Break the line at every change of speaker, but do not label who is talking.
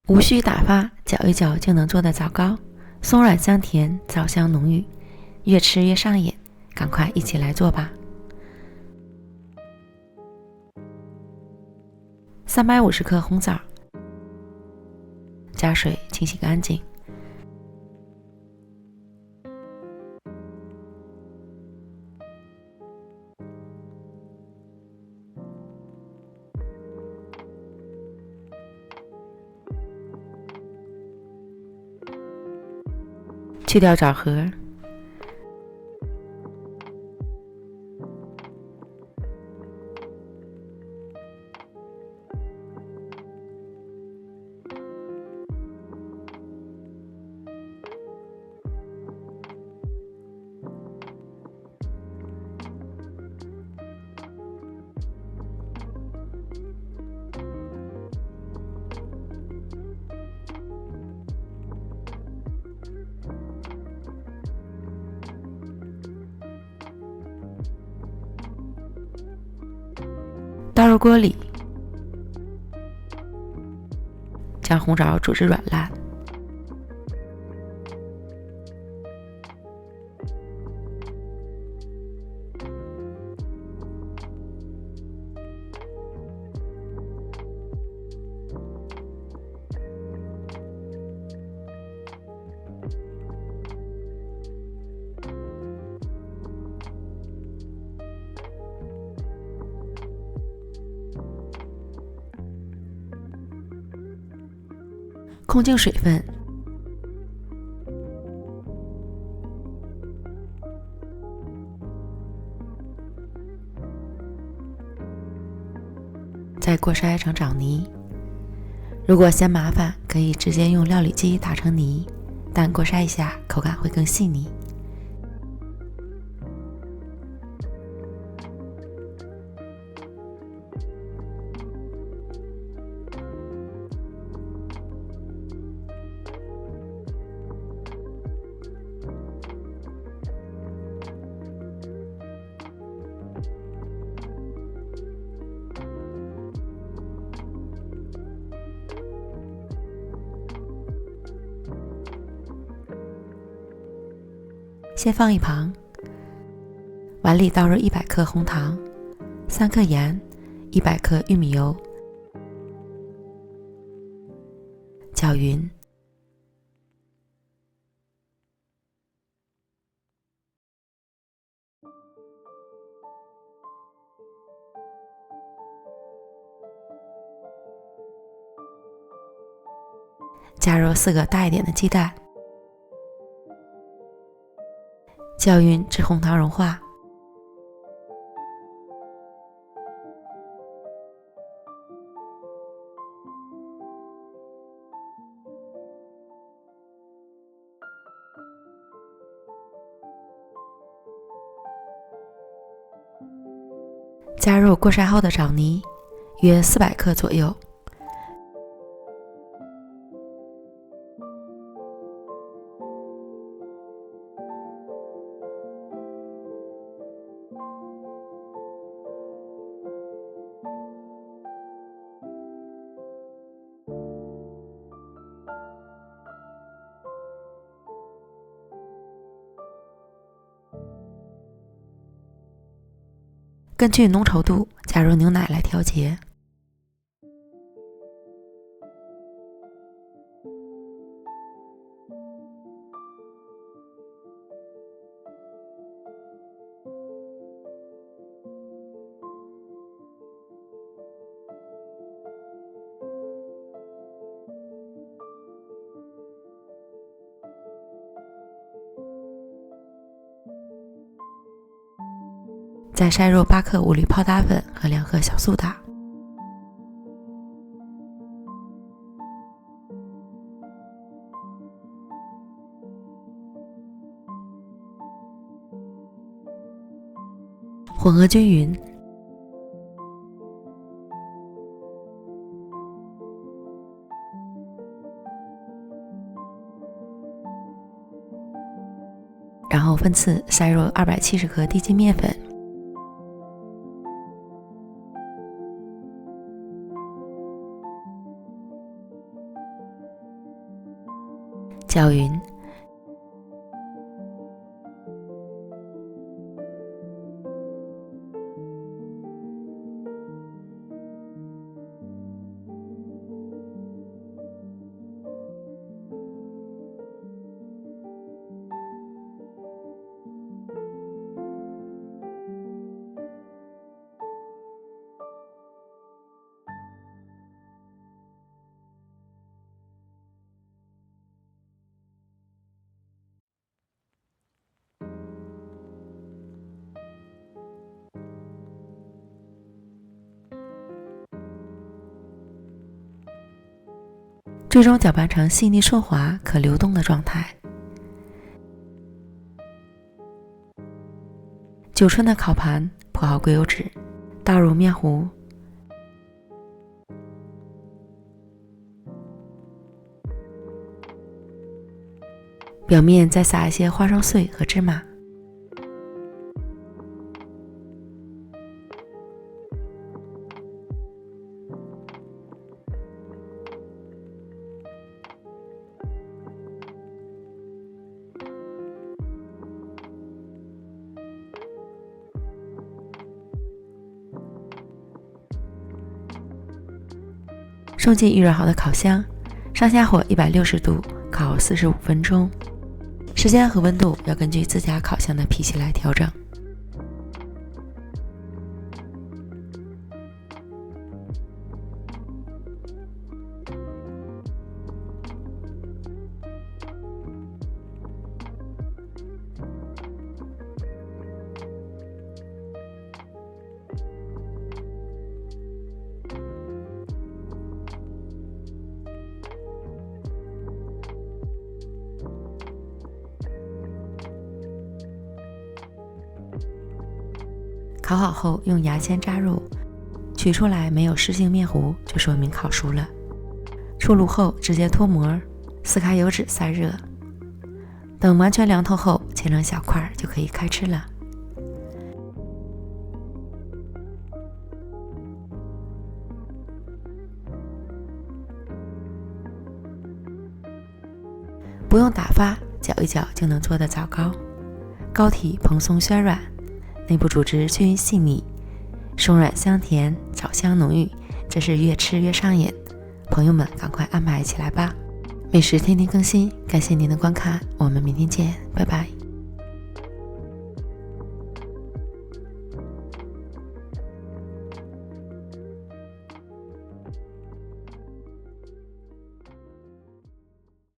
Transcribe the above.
无需打发，搅一搅就能做的枣糕，松软香甜，枣香浓郁，越吃越上瘾，赶快一起来做吧。350克红枣，加水清洗干净，去掉枣核，倒入锅里，将红枣煮至软烂，控净水分，再过筛成枣泥。如果嫌麻烦，可以直接用料理机打成泥，但过筛一下，口感会更细腻。先放一旁，碗里倒入100克红糖、3克盐、100克玉米油，搅匀。加入4个大一点的鸡蛋，搅匀至红糖融化，加入过筛后的枣泥，约400克左右。根据浓稠度加入牛奶来调节。再筛入8克五氯泡打粉和2克小苏打，混合均匀。然后分次筛入270克低筋面粉，焦匀。最终搅拌成细腻顺滑可流动的状态。9寸的烤盘铺好硅油纸，倒入面糊，表面再撒一些花生碎和芝麻。送进预热好的烤箱，上下火160度烤45分钟，时间和温度要根据自家烤箱的脾气来调整。烤好后用牙签扎入，取出来没有湿性面糊就说明烤熟了。出炉后直接脱模，撕开油纸散热，等完全凉透后切成小块就可以开吃了。不用打发，搅一搅就能做的枣糕，糕体蓬松暄软，内部组织均匀细腻，松软香甜，枣香浓郁，真是越吃越上瘾。朋友们赶快安排起来吧！美食天天更新，感谢您的观看，我们明天见，拜拜。